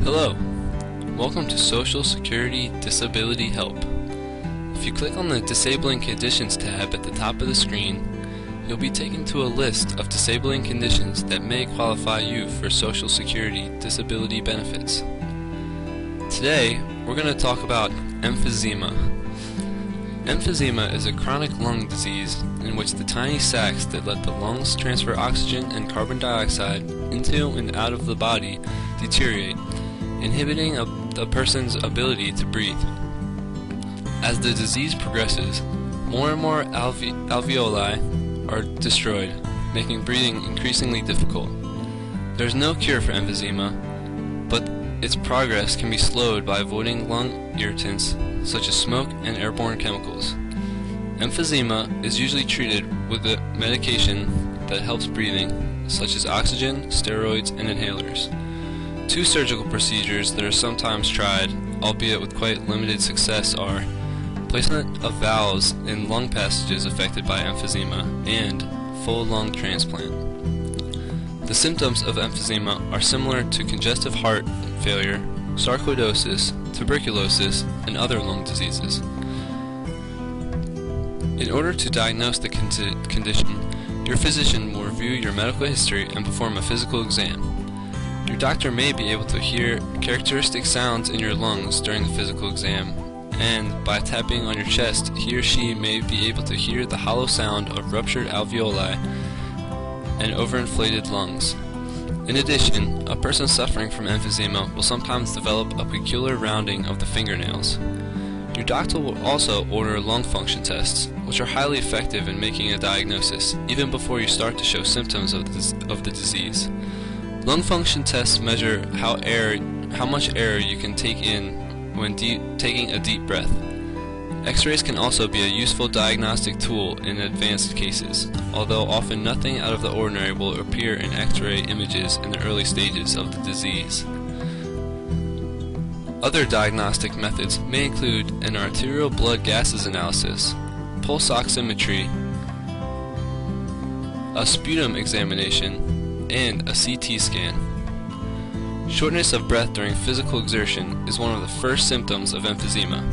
Hello, welcome to Social Security Disability Help. If you click on the Disabling Conditions tab at the top of the screen, you'll be taken to a list of disabling conditions that may qualify you for Social Security disability benefits. Today, we're going to talk about emphysema. Emphysema is a chronic lung disease in which the tiny sacs that let the lungs transfer oxygen and carbon dioxide into and out of the body deteriorate, inhibiting a person's ability to breathe. As the disease progresses, more and more alveoli are destroyed, making breathing increasingly difficult. There's no cure for emphysema, but its progress can be slowed by avoiding lung irritants such as smoke and airborne chemicals. Emphysema is usually treated with a medication that helps breathing, such as oxygen, steroids, and inhalers. Two surgical procedures that are sometimes tried, albeit with quite limited success, are placement of valves in lung passages affected by emphysema and full lung transplant. The symptoms of emphysema are similar to congestive heart failure, sarcoidosis, tuberculosis, and other lung diseases. In order to diagnose the condition, your physician will review your medical history and perform a physical exam. Your doctor may be able to hear characteristic sounds in your lungs during the physical exam, and by tapping on your chest, he or she may be able to hear the hollow sound of ruptured alveoli and overinflated lungs. In addition, a person suffering from emphysema will sometimes develop a peculiar rounding of the fingernails. Your doctor will also order lung function tests, which are highly effective in making a diagnosis, even before you start to show symptoms of the disease. Lung function tests measure how much air you can take in when taking a deep breath. X-rays can also be a useful diagnostic tool in advanced cases, although often nothing out of the ordinary will appear in X-ray images in the early stages of the disease. Other diagnostic methods may include an arterial blood gases analysis, pulse oximetry, a sputum examination, and a CT scan. Shortness of breath during physical exertion is one of the first symptoms of emphysema.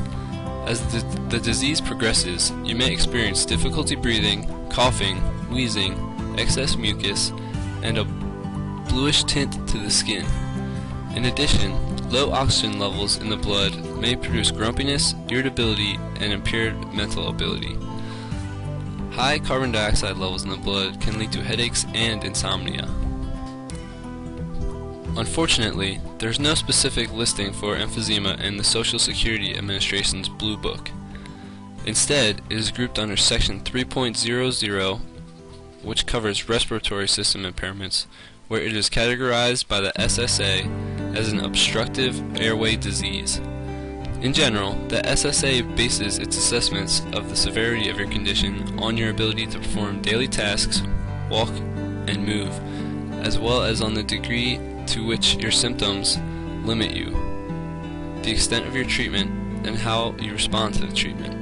As the disease progresses, you may experience difficulty breathing, coughing, wheezing, excess mucus, and a bluish tint to the skin. In addition, low oxygen levels in the blood may produce grumpiness, irritability, and impaired mental ability. High carbon dioxide levels in the blood can lead to headaches and insomnia. Unfortunately, there is no specific listing for emphysema in the Social Security Administration's Blue Book. Instead, it is grouped under Section 3.00, which covers respiratory system impairments, where it is categorized by the SSA as an obstructive airway disease. In general, the SSA bases its assessments of the severity of your condition on your ability to perform daily tasks, walk, and move, as well as on the degree to which your symptoms limit you, the extent of your treatment, and how you respond to the treatment.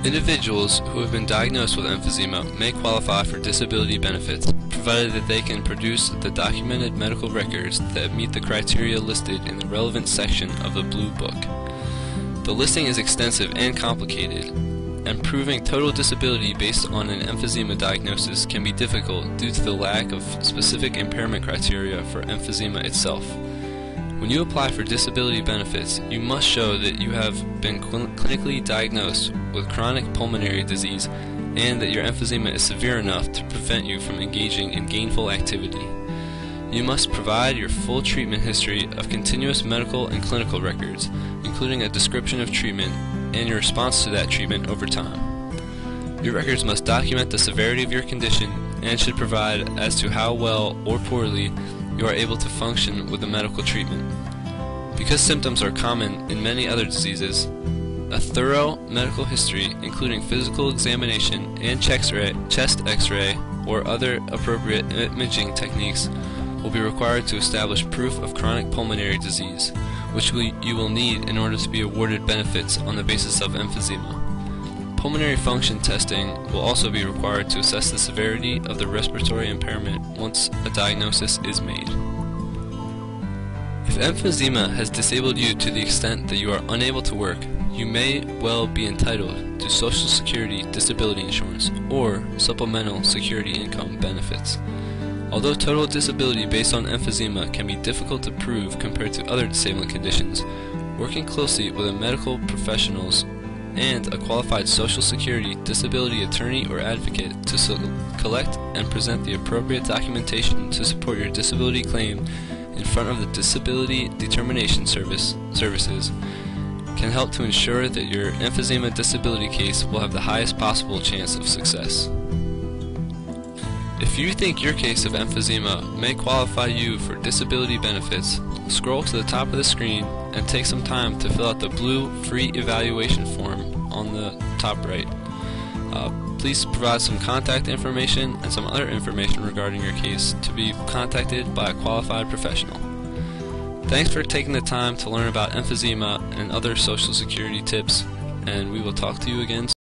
Individuals who have been diagnosed with emphysema may qualify for disability benefits, provided that they can produce the documented medical records that meet the criteria listed in the relevant section of the Blue Book. The listing is extensive and complicated, and proving total disability based on an emphysema diagnosis can be difficult due to the lack of specific impairment criteria for emphysema itself. When you apply for disability benefits, you must show that you have been clinically diagnosed with chronic pulmonary disease and that your emphysema is severe enough to prevent you from engaging in gainful activity. You must provide your full treatment history of continuous medical and clinical records, including a description of treatment and your response to that treatment over time. Your records must document the severity of your condition and should provide as to how well or poorly you are able to function with the medical treatment. Because symptoms are common in many other diseases, a thorough medical history, including physical examination and chest X-ray or other appropriate imaging techniques, will be required to establish proof of chronic pulmonary disease, which you will need in order to be awarded benefits on the basis of emphysema. Pulmonary function testing will also be required to assess the severity of the respiratory impairment once a diagnosis is made. If emphysema has disabled you to the extent that you are unable to work, you may well be entitled to Social Security disability insurance or supplemental security income benefits. Although total disability based on emphysema can be difficult to prove compared to other disabling conditions, working closely with a medical professionals and a qualified Social Security disability attorney or advocate to collect and present the appropriate documentation to support your disability claim in front of the Disability Determination Services can help to ensure that your emphysema disability case will have the highest possible chance of success. If you think your case of emphysema may qualify you for disability benefits, scroll to the top of the screen and take some time to fill out the blue free evaluation form on the top right. Please provide some contact information and some other information regarding your case to be contacted by a qualified professional. Thanks for taking the time to learn about emphysema and other Social Security tips, and we will talk to you again soon.